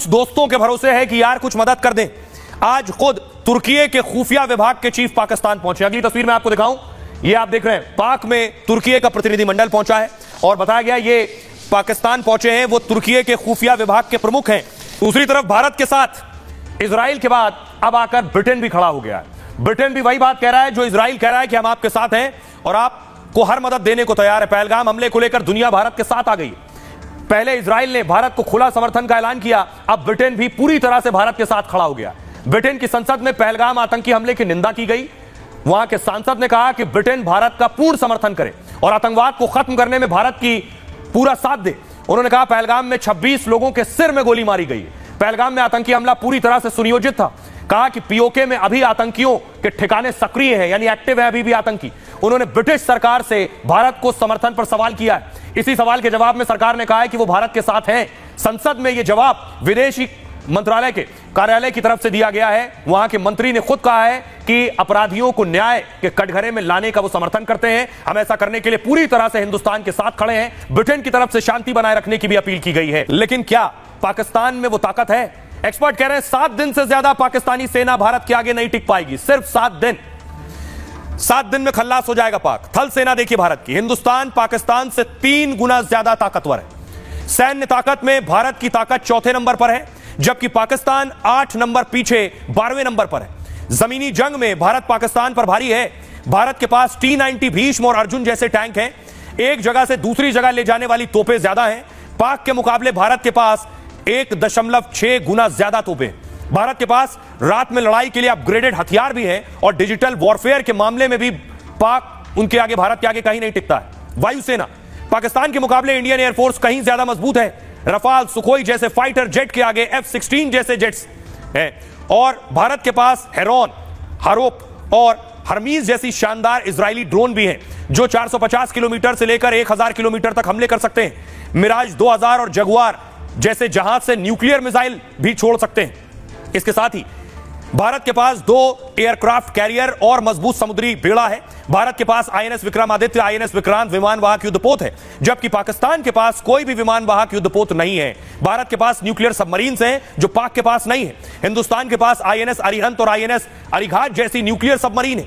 कुछ दोस्तों के भरोसे है कि यार कुछ मदद कर दें, आज खुद तुर्की के खुफिया विभाग के चीफ पाकिस्तान पहुंचे। अगली तस्वीर में आपको दिखाऊं, ये आप देख रहे हैं पाक में तुर्की का प्रतिनिधिमंडल पहुंचा है और बताया गया ये पाकिस्तान पहुंचे हैं वो तुर्की के खुफिया विभाग के प्रमुख हैं। दूसरी तरफ भारत के साथ इजराइल के बाद अब आकर ब्रिटेन भी खड़ा हो गया है। ब्रिटेन भी वही बात कह रहा है जो इजराइल कह रहा है कि हम आपके साथ हैं और आपको हर मदद देने को तैयार है। पहलगाम हमले को लेकर दुनिया भारत के साथ आ गई। पहले इजराइल ने भारत को खुला समर्थन का ऐलान किया, अब ब्रिटेन भी पूरी तरह से भारत के साथ खड़ा हो गया। ब्रिटेन की संसद में पहलगाम आतंकी हमले की निंदा की गई। वहां के सांसद ने कहा कि ब्रिटेन भारत का पूर्ण समर्थन करे और आतंकवाद को खत्म करने में भारत की पूरा साथ दे। उन्होंने कहा पहलगाम में 26 लोगों के सिर में गोली मारी गई। पहलगाम में आतंकी हमला पूरी तरह से सुनियोजित था। कहा कि पीओके में अभी आतंकियों के ठिकाने सक्रिय हैं, यानी एक्टिव है अभी भी आतंकी। उन्होंने ब्रिटिश सरकार से भारत को समर्थन पर सवाल किया है। इसी सवाल के जवाब में सरकार ने कहा है कि वो भारत के साथ हैं। संसद में यह जवाब विदेशी मंत्रालय के कार्यालय की तरफ से दिया गया है। वहां के मंत्री ने खुद कहा है कि अपराधियों को न्याय के कटघरे में लाने का वो समर्थन करते हैं। हम ऐसा करने के लिए पूरी तरह से हिंदुस्तान के साथ खड़े हैं। ब्रिटेन की तरफ से शांति बनाए रखने की भी अपील की गई है। लेकिन क्या पाकिस्तान में वो ताकत है? एक्सपर्ट कह रहे हैं 7 दिन से ज्यादा पाकिस्तानी सेना भारत के आगे नहीं टिक पाएगी। सिर्फ 7 दिन। 7 दिन में खल्लास हो जाएगा पाक। थल सेना देखिए भारत की, हिंदुस्तान पाकिस्तान से 3 गुना ज्यादा ताकतवर है। सैन्य ताकत में भारत की ताकत 4थे नंबर पर है, जबकि पाकिस्तान 8 नंबर पीछे 12वें नंबर पर है। जमीनी जंग में भारत पाकिस्तान पर भारी है। भारत के पास T-90 भीष्म और अर्जुन जैसे टैंक हैं। एक जगह से दूसरी जगह ले जाने वाली तोपें ज्यादा हैं। पाक के मुकाबले भारत के पास 1.6 गुना ज्यादा तोपें। भारत के पास रात में लड़ाई के लिए अपग्रेडेड हथियार भी हैं और डिजिटल वॉरफेयर के मामले में भी पाक उनके आगे, भारत के आगे कहीं नहीं टिकता है। वायुसेना पाकिस्तान के मुकाबले इंडियन एयरफोर्स कहीं ज्यादा मजबूत है। रफाल, सुखोई जैसे फाइटर जेट के आगे F-16 जैसे जेट्स हैं और भारत के पास हेरॉन, हारोप और हरमीज जैसी शानदार इजरायली ड्रोन भी हैं जो 450 किलोमीटर से लेकर 1000 किलोमीटर तक हमले कर सकते हैं। मिराज 2000 और जगुआर जैसे जहाज से न्यूक्लियर मिसाइल भी छोड़ सकते हैं। इसके साथ ही भारत के पास 2 एयरक्राफ्ट कैरियर और मजबूत समुद्री बेड़ा है। भारत के पास INS विक्रमादित्य, INS विक्रांत विमान वाहक युद्धपोत है, जबकि पाकिस्तान के पास कोई भी विमान वाहक युद्धपोत नहीं है। भारत के पास न्यूक्लियर सबमरीन्स हैं जो पाक के पास नहीं है। हिंदुस्तान के पास INS अरिहंत और INS अरिघाट जैसी न्यूक्लियर सबमरीन है।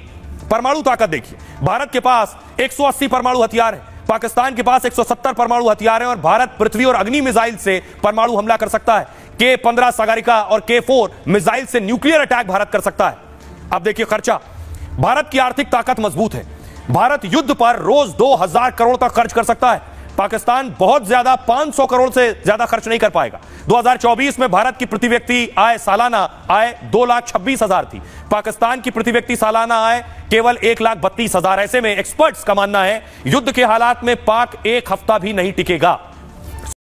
परमाणु ताकत देखिए, भारत के पास 180 परमाणु हथियार है, पाकिस्तान के पास 170 परमाणु हथियार है और भारत पृथ्वी और अग्नि मिसाइल से परमाणु हमला कर सकता है। K-15 सागरिका और K-4 मिसाइल से न्यूक्लियर अटैक भारत कर सकता है। अब देखिए खर्चा, भारत की आर्थिक ताकत मजबूत है। भारत युद्ध पर रोज 2000 करोड़ तक खर्च कर सकता है। पाकिस्तान बहुत ज्यादा 500 करोड़ से ज्यादा खर्च नहीं कर पाएगा। 2024 में भारत की प्रति व्यक्ति आय सालाना आय 2,26,000 थी। पाकिस्तान की प्रति व्यक्ति सालाना आय केवल 1,32,000। ऐसे में एक्सपर्ट्स का मानना है युद्ध के हालात में पाक एक हफ्ता भी नहीं टिकेगा।